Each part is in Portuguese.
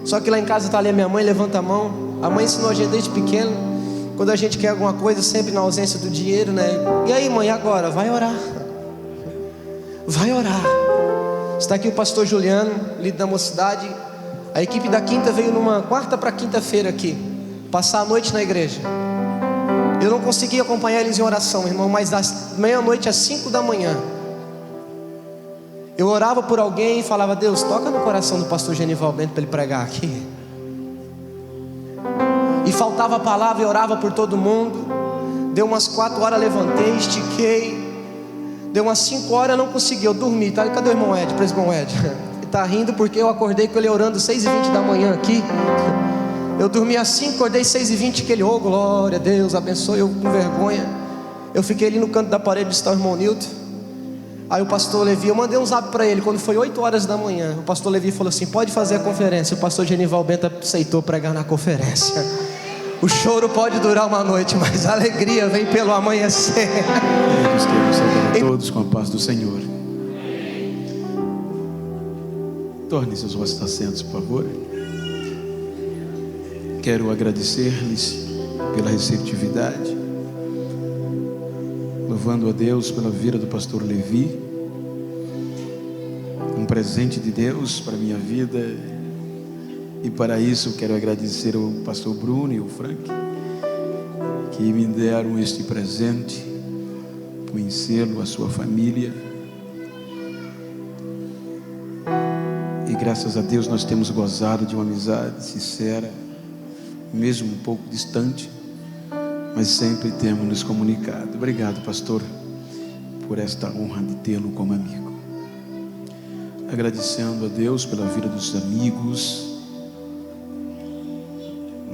Só que lá em casa está ali a minha mãe, levanta a mão. A mãe ensinou a gente desde pequeno, quando a gente quer alguma coisa, sempre na ausência do dinheiro, né? E aí, mãe, agora? Vai orar. Vai orar. Está aqui o pastor Juliano, líder da mocidade. A equipe da quinta veio numa quarta para quinta-feira aqui, passar a noite na igreja. Eu não consegui acompanhar eles em oração, irmão, mas das meia-noite às 5 da manhã eu orava por alguém e falava: Deus, toca no coração do pastor Genival Bento para ele pregar aqui. E faltava a palavra e orava por todo mundo. Deu umas 4 horas, levantei, estiquei. Deu umas 5 horas, eu não consegui, eu dormi, tá? Cadê o irmão Ed, presbítero Ed? Ele tá rindo porque eu acordei com ele orando 6h20 da manhã aqui. Eu dormi às 5, acordei 6h20, que ele, oh glória a Deus, abençoe, eu com vergonha. Eu fiquei ali no canto da parede, está o irmão Nilton. Aí o pastor Levi, eu mandei um zap para ele, quando foi 8 horas da manhã. O pastor Levi falou assim: pode fazer a conferência. O pastor Genival Bento aceitou pregar na conferência. O choro pode durar uma noite, mas a alegria vem pelo amanhecer. Deus queira salvar a todos com a paz do Senhor. Torne seus vossos assentos, por favor. Quero agradecer-lhes pela receptividade, louvando a Deus pela vida do pastor Levi, um presente de Deus para a minha vida. E para isso quero agradecer ao pastor Bruno e ao Frank, que me deram este presente, conhecê-lo, a sua família. E graças a Deus nós temos gozado de uma amizade sincera, mesmo um pouco distante, mas sempre temos nos comunicado. Obrigado, pastor, por esta honra de tê-lo como amigo. Agradecendo a Deus pela vida dos amigos,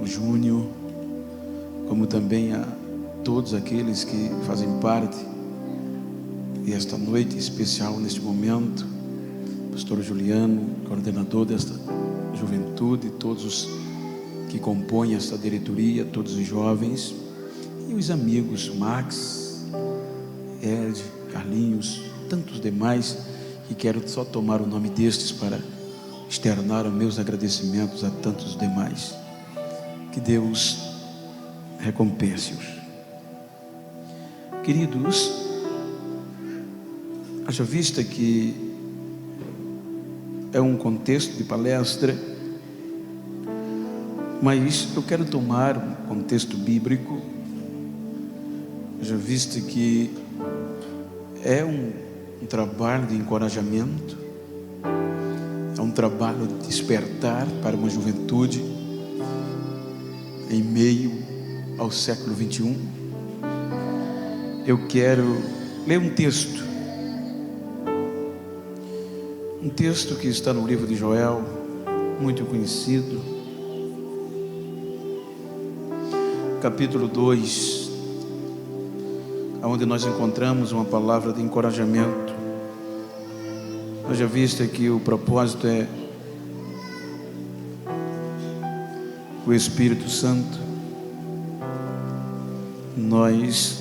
o Júnior, como também a todos aqueles que fazem parte desta noite especial, neste momento. Pastor Juliano, coordenador desta juventude, todos os que compõem esta diretoria, todos os jovens e os amigos, Max, Ed, Carlinhos, tantos demais, que quero só tomar o nome destes para externar os meus agradecimentos a tantos demais. Que Deus recompense-os. Queridos, haja vista que é um contexto de palestra, mas eu quero tomar um contexto bíblico, haja vista que é um trabalho de encorajamento, é um trabalho de despertar para uma juventude em meio ao século 21. Eu quero ler um texto que está no livro de Joel, muito conhecido, capítulo 2, onde nós encontramos uma palavra de encorajamento. Haja vista que o propósito é o Espírito Santo, nós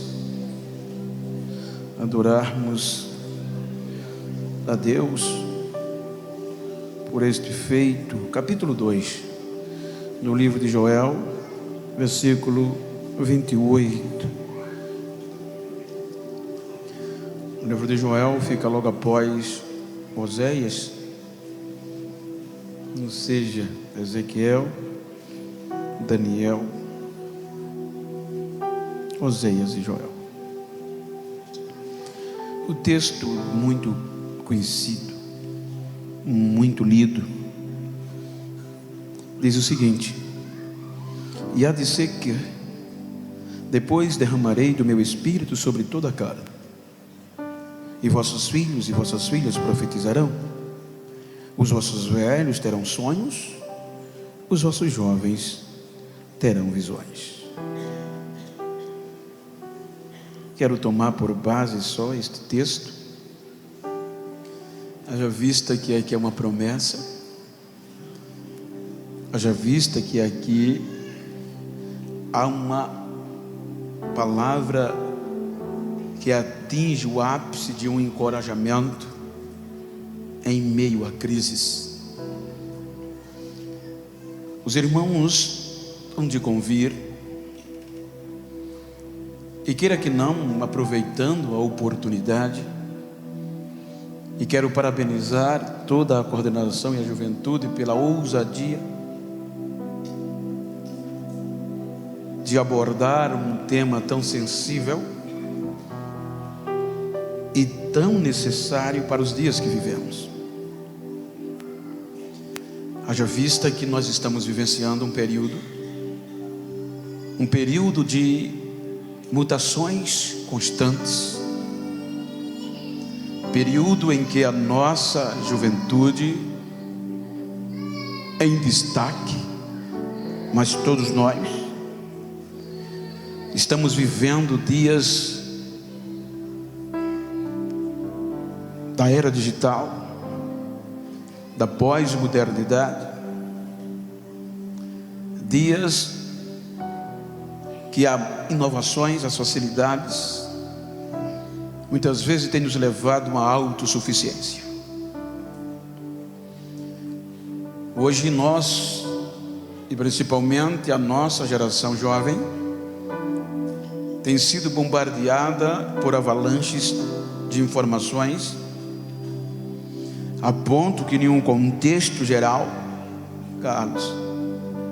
adorarmos a Deus por este feito. Capítulo 2, no livro de Joel, versículo 28. O livro de Joel fica logo após Oséias, ou seja, Ezequiel, Daniel, Oséias e Joel. O texto muito conhecido, muito lido, diz o seguinte: e há de ser que depois derramarei do meu espírito sobre toda a carne, e vossos filhos e vossas filhas profetizarão, os vossos velhos terão sonhos, os vossos jovens terão visões. Quero tomar por base só este texto, haja vista que aqui é uma promessa, haja vista que aqui há uma palavra que atinge o ápice de um encorajamento em meio a crises. Os irmãos hão de convir, e queira que não, aproveitando a oportunidade, e quero parabenizar toda a coordenação e a juventude pela ousadia de abordar um tema tão sensível e tão necessário para os dias que vivemos. Haja vista que nós estamos vivenciando um período de mutações constantes, período em que a nossa juventude é em destaque, mas todos nós estamos vivendo dias da era digital, da pós-modernidade, dias que há inovações, as facilidades, muitas vezes tem nos levado a uma autossuficiência. Hoje nós, e principalmente a nossa geração jovem, tem sido bombardeada por avalanches de informações, a ponto que em um contexto geral, Carlos,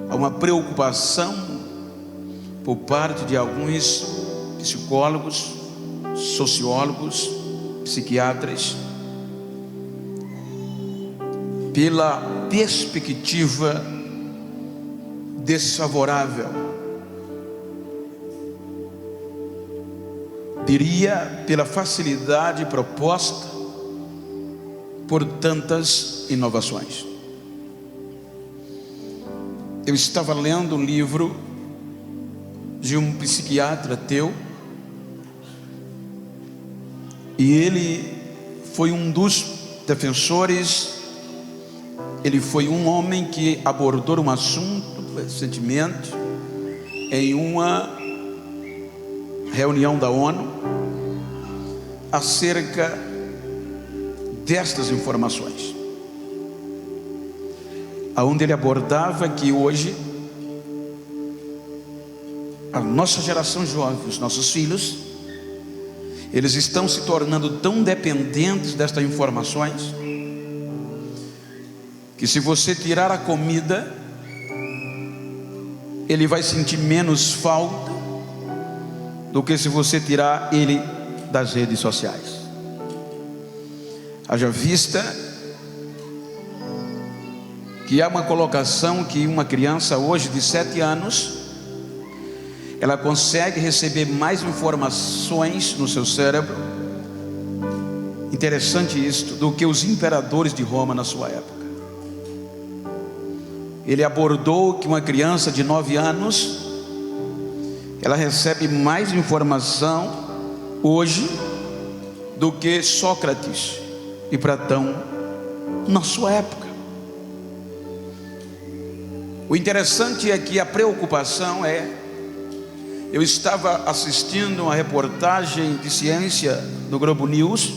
há uma preocupação por parte de alguns psicólogos, sociólogos, psiquiatras, pela perspectiva desfavorável, diria pela facilidade proposta por tantas inovações. Eu estava lendo um livro de um psiquiatra ateu, e ele foi um dos defensores, ele foi um homem que abordou um assunto recentemente em uma reunião da ONU acerca destas informações, aonde ele abordava que hoje a nossa geração jovem, os nossos filhos, eles estão se tornando tão dependentes destas informações, que se você tirar a comida, ele vai sentir menos falta do que se você tirar ele das redes sociais. Haja vista que há uma colocação que uma criança hoje de 7 anos, ela consegue receber mais informações no seu cérebro, interessante isto, do que os imperadores de Roma na sua época. Ele abordou que uma criança de 9 anos, ela recebe mais informação hoje do que Sócrates e Platão na sua época. O interessante é que a preocupação é, eu estava assistindo uma reportagem de ciência do Globo News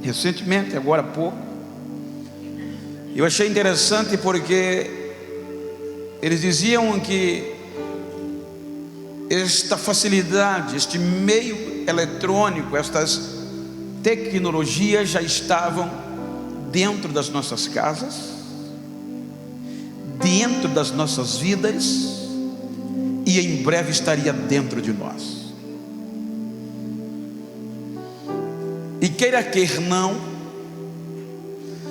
recentemente, agora há pouco. Eu achei interessante porque eles diziam que esta facilidade, este meio eletrônico, estas tecnologias já estavam dentro das nossas casas, dentro das nossas vidas, e em breve estaria dentro de nós. E queira quer não,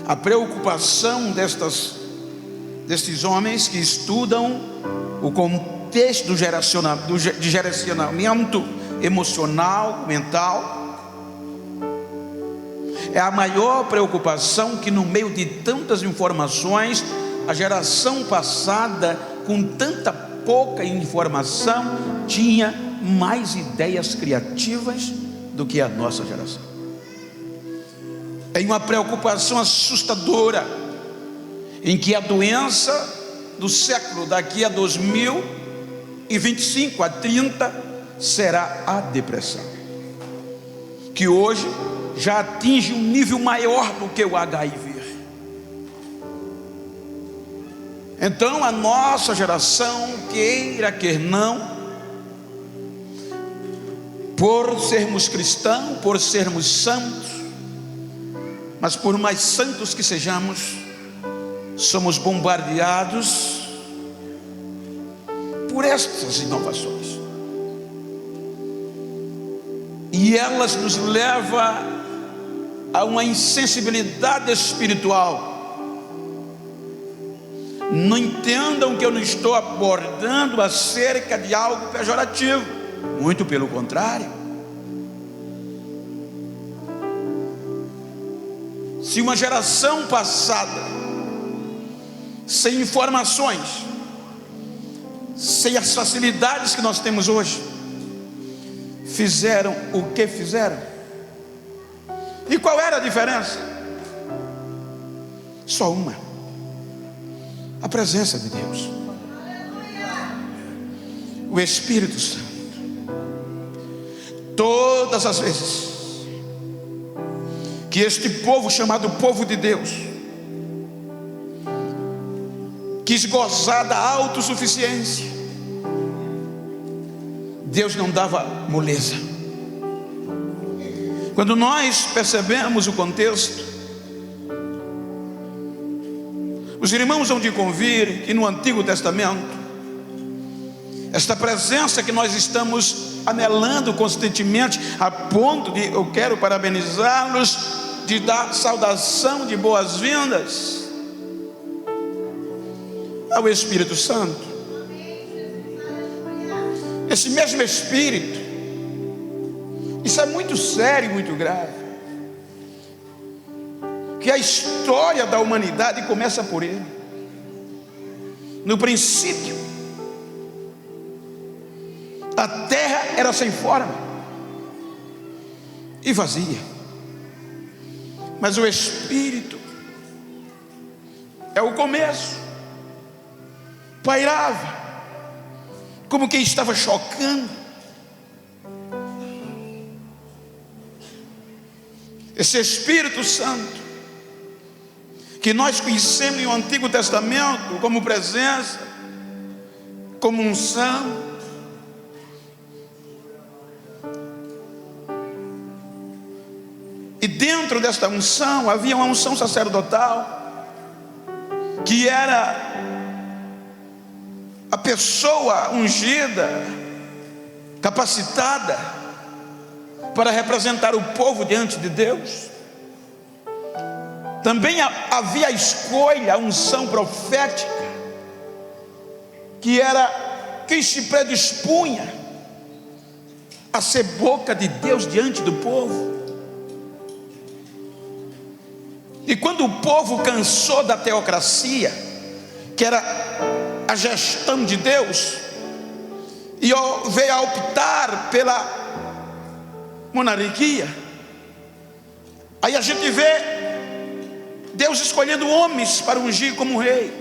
a preocupação destes homens que estudam o contexto de gerenciamento emocional, mental, é a maior preocupação que no meio de tantas informações, a geração passada, com tanta pouca informação, tinha mais ideias criativas do que a nossa geração. É uma preocupação assustadora, em que a doença do século, daqui a 2025 a 30, será a depressão, que hoje já atinge um nível maior do que o HIV. Então a nossa geração, queira quer não, por sermos cristãos, por sermos santos, mas por mais santos que sejamos, somos bombardeados por estas inovações, e elas nos levam a uma insensibilidade espiritual. Não entendam que eu não estou abordando acerca de algo pejorativo, muito pelo contrário. Se uma geração passada, sem informações, sem as facilidades que nós temos hoje, fizeram o que fizeram, e qual era a diferença? Só uma: a presença de Deus, o Espírito Santo. Todas as vezes que este povo, chamado povo de Deus, quis gozar da autossuficiência, Deus não dava moleza. Quando nós percebemos o contexto, os irmãos vão de convir que no Antigo Testamento, esta presença que nós estamos anelando constantemente, a ponto de, eu quero parabenizá-los, de dar saudação de boas-vindas ao Espírito Santo. Esse mesmo Espírito, isso é muito sério e muito grave, que a história da humanidade começa por ele. No princípio, a terra era sem forma e vazia, mas o Espírito é o começo, pairava como quem estava chocando. Esse Espírito Santo que nós conhecemos no Antigo Testamento como presença, como unção, e dentro desta unção havia uma unção sacerdotal, que era a pessoa ungida, capacitada para representar o povo diante de Deus. Também havia a escolha, a unção profética, que era quem se predispunha a ser boca de Deus diante do povo. E quando o povo cansou da teocracia, que era a gestão de Deus, e veio a optar pela monarquia, aí a gente vê Deus escolhendo homens para ungir como rei,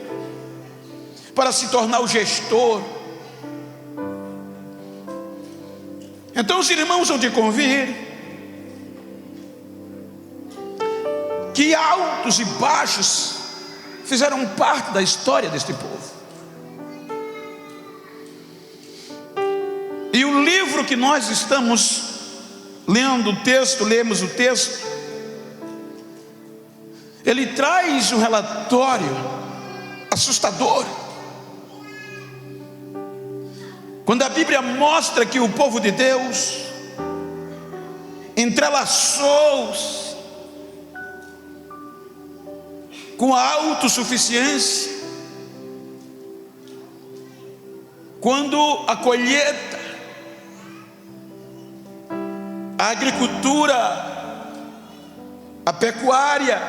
para se tornar o gestor. Então os irmãos vão te convir que altos e baixos fizeram parte da história deste povo. E o livro que nós estamos lendo o texto, lemos o texto, ele traz um relatório assustador. Quando a Bíblia mostra que o povo de Deus entrelaçou-se com a autossuficiência, quando a colheita, a agricultura, a pecuária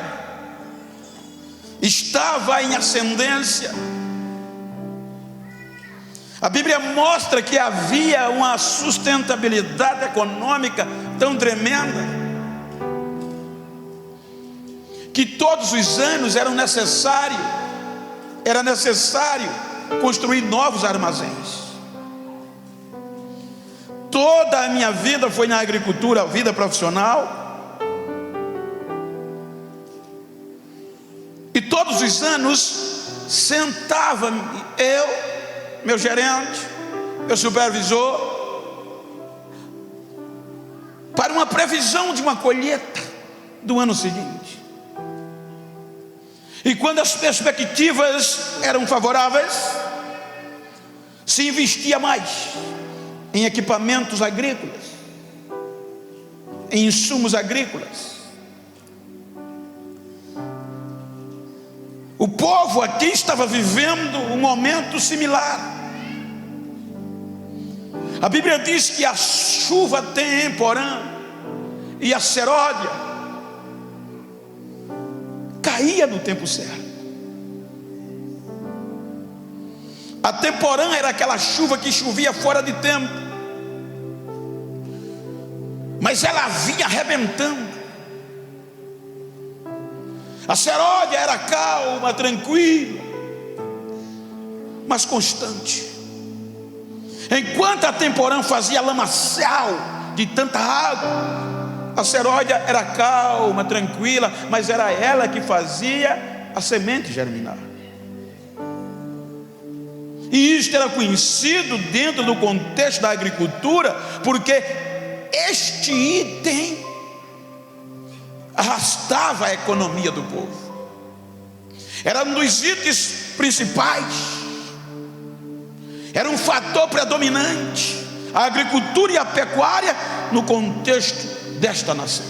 estava em ascendência, a Bíblia mostra que havia uma sustentabilidade econômica tão tremenda, que todos os anos era necessário construir novos armazéns. Toda a minha vida foi na agricultura, a vida profissional, e todos os anos sentava eu, meu gerente, meu supervisor, para uma previsão de uma colheita do ano seguinte. E quando as perspectivas eram favoráveis, se investia mais em equipamentos agrícolas, em insumos agrícolas. O povo aqui estava vivendo um momento similar. A Bíblia diz que a chuva temporã e a seródia caía no tempo certo. A temporã era aquela chuva que chovia fora de tempo, mas ela vinha arrebentando. A seródia era calma, tranquila, mas constante. Enquanto a temporã fazia lamaçal de tanta água, a seródia era calma, tranquila, mas era ela que fazia a semente germinar. E isto era conhecido dentro do contexto da agricultura, porque este item arrastava a economia do povo. Era um dos itens principais, era um fator predominante, a agricultura e a pecuária no contexto desta nação.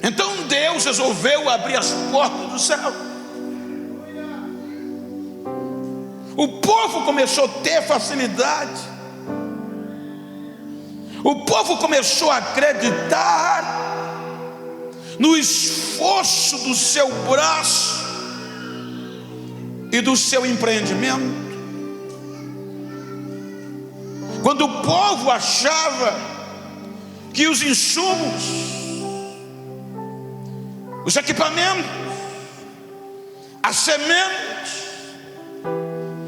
Então Deus resolveu abrir as portas do céu. O povo começou a ter facilidade, o povo começou a acreditar no esforço do seu braço e do seu empreendimento. Quando o povo achava que os insumos, os equipamentos, as sementes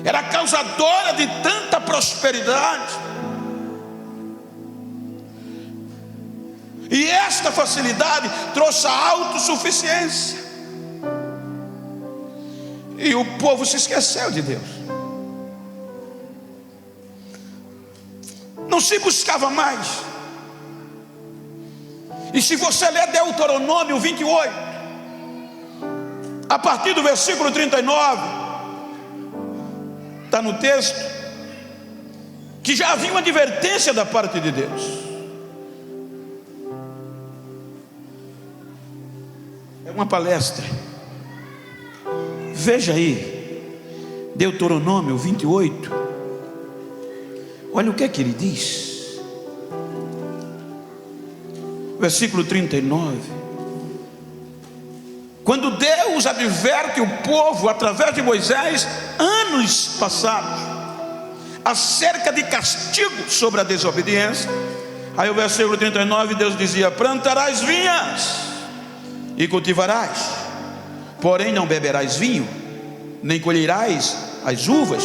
era causadora de tanta prosperidade, e esta facilidade trouxe a autossuficiência, e o povo se esqueceu de Deus, não se buscava mais. E se você ler Deuteronômio 28, a partir do versículo 39, está no texto que já havia uma advertência da parte de Deus. É uma palestra. Veja aí, Deuteronômio 28. Olha o que é que ele diz. Versículo 39. Quando Deus adverte o povo através de Moisés, anos passados, acerca de castigo sobre a desobediência, aí o versículo 39, Deus dizia: plantarás vinhas e cultivarás, porém não beberás vinho, nem colherás as uvas,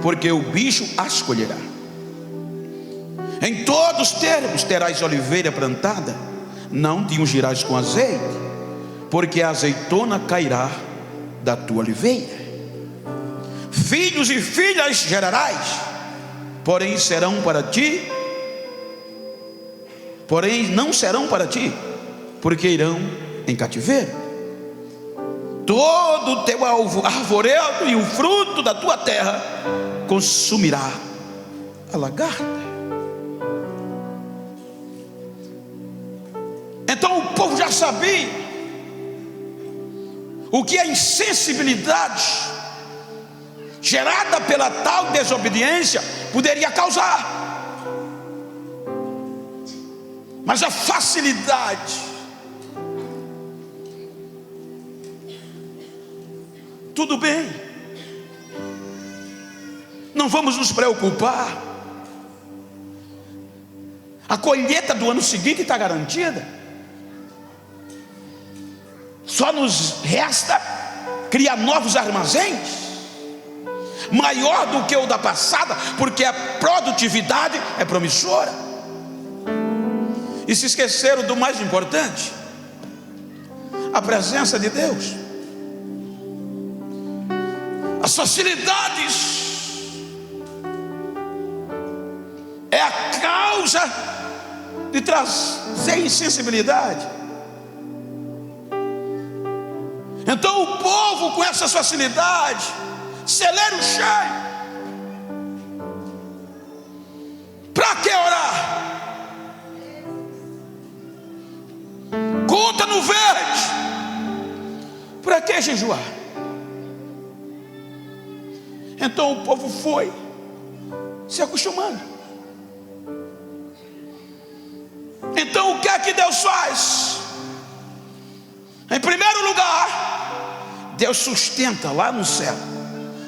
porque o bicho as colherá. Em todos os termos terás oliveira plantada, não te ungirás com azeite, porque a azeitona cairá da tua oliveira. Filhos e filhas gerarás, porém não serão para ti, porque irão em cativeiro. Todo o teu arvoredo e o fruto da tua terra consumirá a lagarta. Então o povo já sabia o que a insensibilidade gerada pela tal desobediência poderia causar. Mas a facilidade, tudo bem, não vamos nos preocupar, a colheita do ano seguinte está garantida. Só nos resta criar novos armazéns, maior do que o da passada, porque a produtividade é promissora. E se esqueceram do mais importante, a presença de Deus. As facilidades é a causa de trazer insensibilidade. Então o povo com essas facilidades, celeiro cheio, para que orar? Conta no verde, para que jejuar? Então o povo foi se acostumando. Então o que é que Deus faz? Em primeiro lugar, Deus sustenta lá no céu,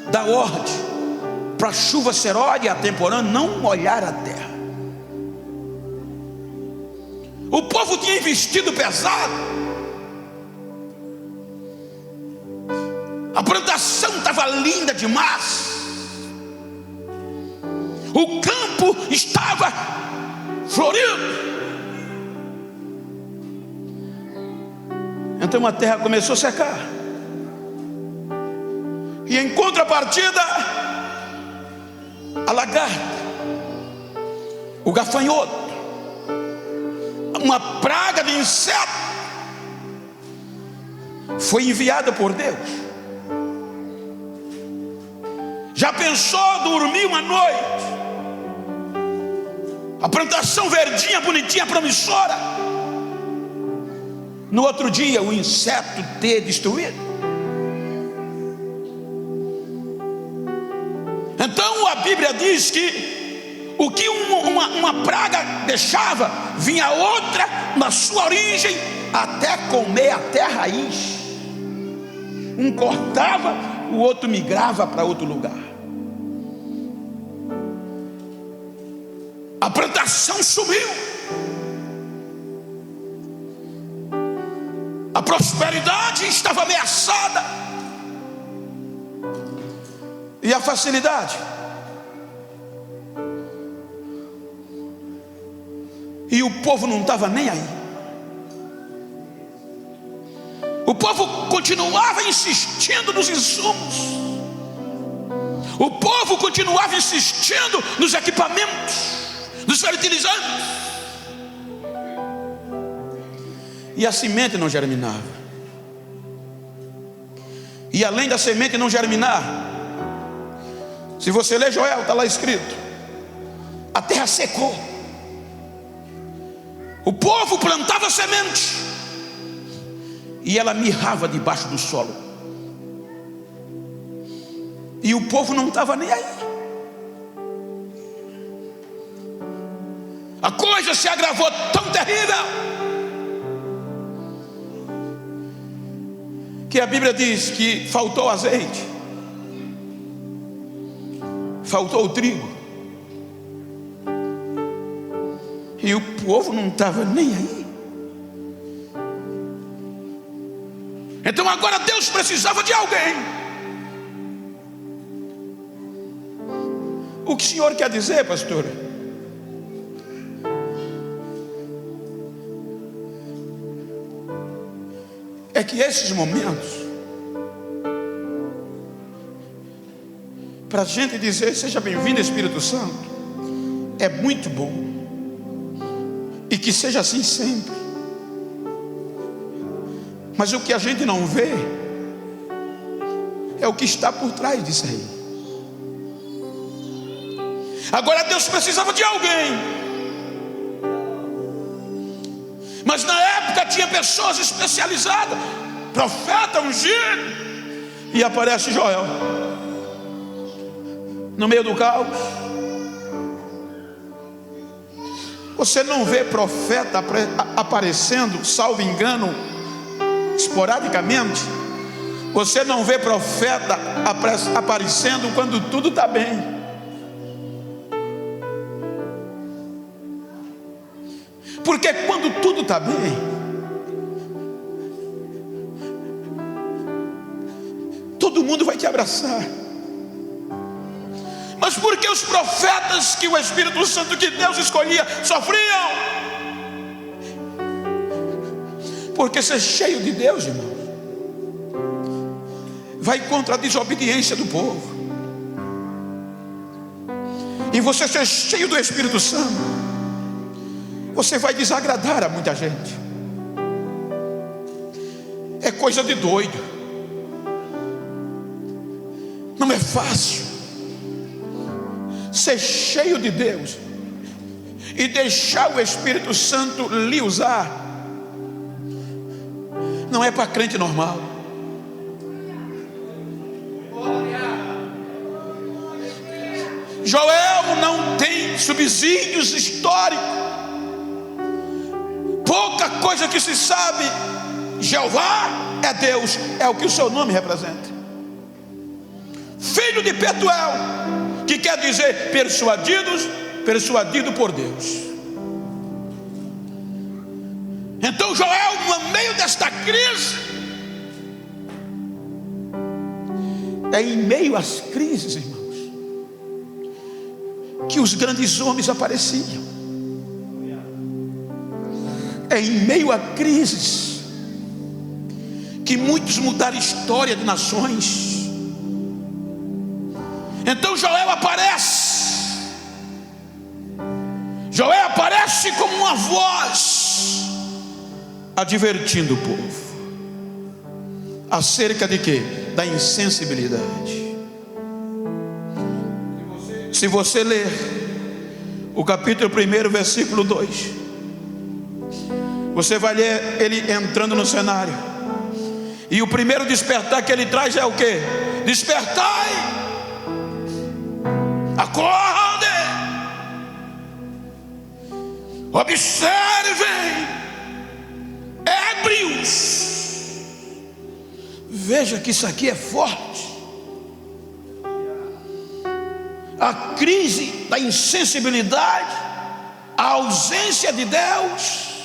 dá ordem para a chuva seródia e a temporã não molhar a terra. O povo tinha investido pesado, a plantação estava linda demais, o campo estava florido. Então a terra começou a secar. E em contrapartida, a lagarta, o gafanhoto, uma praga de inseto, foi enviada por Deus. Já pensou dormir uma noite, a plantação verdinha, bonitinha, promissora, no outro dia o inseto ter destruído? Então a Bíblia diz que o que uma praga deixava, vinha outra na sua origem, até comer até a raiz. Um cortava, o outro migrava para outro lugar. A plantação sumiu, a prosperidade estava ameaçada, e a facilidade. E o povo não estava nem aí. O povo continuava insistindo nos insumos, o povo continuava insistindo nos equipamentos, nos fertilizantes, e a semente não germinava. E além da semente não germinar, se você ler Joel, está lá escrito, a terra secou. O povo plantava semente e ela mirrava debaixo do solo, e o povo não estava nem aí. A coisa se agravou tão terrível que a Bíblia diz que faltou azeite, faltou o trigo, e o povo não estava nem aí. Então agora Deus precisava de alguém. O que o senhor quer dizer, pastora? É que esses momentos, para a gente dizer seja bem-vindo Espírito Santo, é muito bom, e que seja assim sempre. Mas o que a gente não vê é o que está por trás disso aí. Agora Deus precisava de alguém, mas na época tinha pessoas especializadas, profeta ungido, e aparece Joel no meio do caos. Você não vê profeta aparecendo, salvo engano, esporadicamente. Você não vê profeta aparecendo quando tudo está bem. Porque quando tudo está bem, todo mundo vai te abraçar. Mas por que os profetas que o Espírito Santo que Deus escolhia sofriam? Porque ser cheio de Deus, irmão, vai contra a desobediência do povo. E você ser cheio do Espírito Santo, você vai desagradar a muita gente. É coisa de doido. Não é fácil ser cheio de Deus e deixar o Espírito Santo lhe usar. Não é para crente normal. Joel não tem subsídios históricos. Pouca coisa que se sabe. Jeová é Deus, é o que o seu nome representa. Filho de Petuel, que quer dizer persuadido por Deus. Então Joel, no meio desta crise, é em meio às crises, irmãos, que os grandes homens apareciam. É em meio a crises que muitos mudaram a história de nações. Então Joel aparece. Joel aparece como uma voz, advertindo o povo acerca de quê? Da insensibilidade. Se você ler o capítulo 1, versículo 2, você vai ler ele entrando no cenário. E o primeiro despertar que ele traz é o quê? Despertai, acorde, observem, ébrios. Veja que isso aqui é forte. A crise da insensibilidade, a ausência de Deus,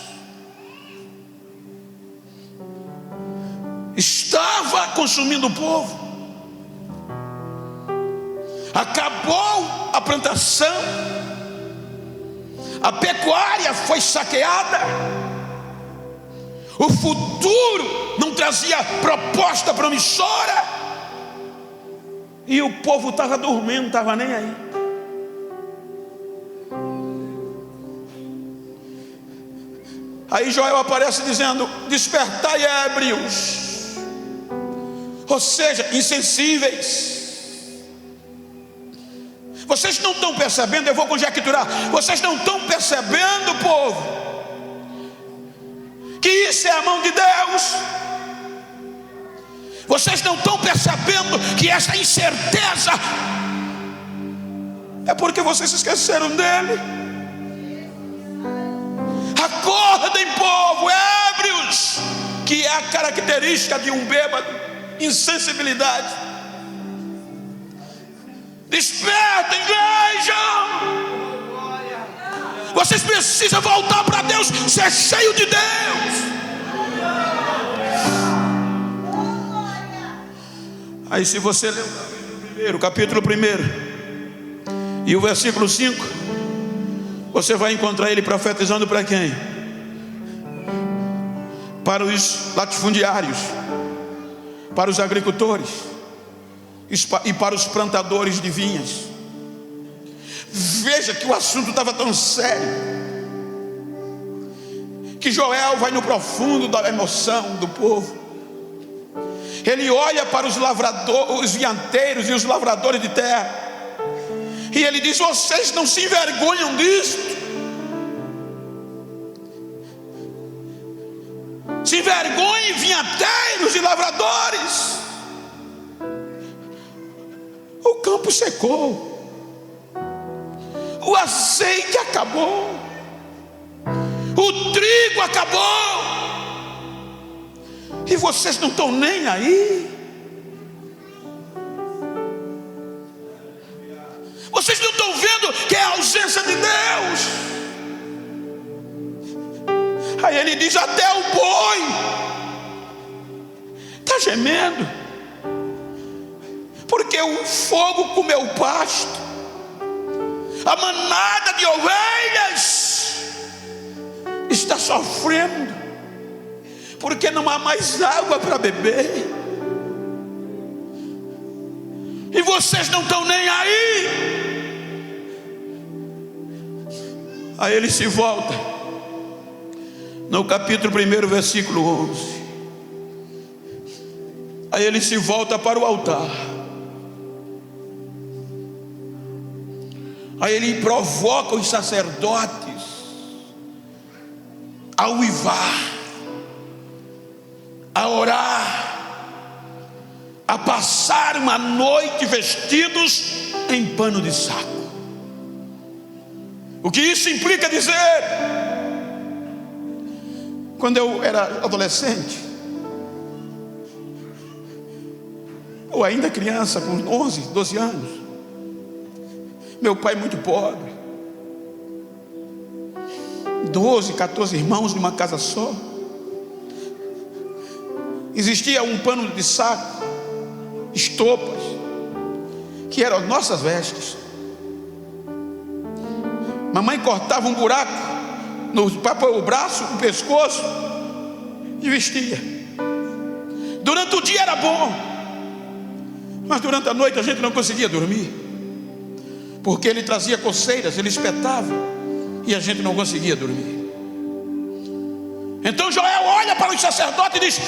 estava consumindo o povo. Acabou a plantação, a pecuária foi saqueada, o futuro não trazia proposta promissora, e o povo estava dormindo, não estava nem aí. Aí Joel aparece dizendo: despertai, ébrios, ou seja, insensíveis. Vocês não estão percebendo, eu vou conjecturar, vocês não estão percebendo, povo, que isso é a mão de Deus. Vocês não estão percebendo que essa incerteza é porque vocês se esqueceram dele. Acordem, povo, ébrios, que é a característica de um bêbado, insensibilidade. Despertem, vejam. Vocês precisam voltar para Deus, ser cheio de Deus. Aí se você ler o capítulo 1 e o versículo 5, você vai encontrar ele profetizando para quem? Para os latifundiários, para os agricultores e para os plantadores de vinhas. Veja que o assunto estava tão sério, que Joel vai no profundo da emoção do povo. Ele olha para os lavradores, os vinhateiros e os lavradores de terra, e ele diz: vocês não se envergonham disto? Se envergonhem, vinhateiros e lavradores. O campo secou, o azeite acabou, o trigo acabou, e vocês não estão nem aí. Vocês não estão vendo que é a ausência de Deus. Aí ele diz: até o boi está gemendo, porque o fogo comeu o pasto, a manada de ovelhas está sofrendo, porque não há mais água para beber. e vocês não estão nem aí. Aí ele se volta, no capítulo 1, versículo 11. Aí ele se volta para o altar. Aí ele provoca os sacerdotes a uivar, a orar, a passar uma noite vestidos em pano de saco. O que isso implica dizer? Quando eu era adolescente, ou ainda criança, com 11, 12 anos, meu pai muito pobre, 12, 14 irmãos numa casa só. Existia um pano de saco, estopas, que eram nossas vestes. Mamãe cortava um buraco para pôr o braço, o pescoço, e vestia. Durante o dia era bom, mas durante a noite a gente não conseguia dormir, porque ele trazia coceiras, ele espetava, e a gente não conseguia dormir. Então Joel olha para os sacerdotes e diz: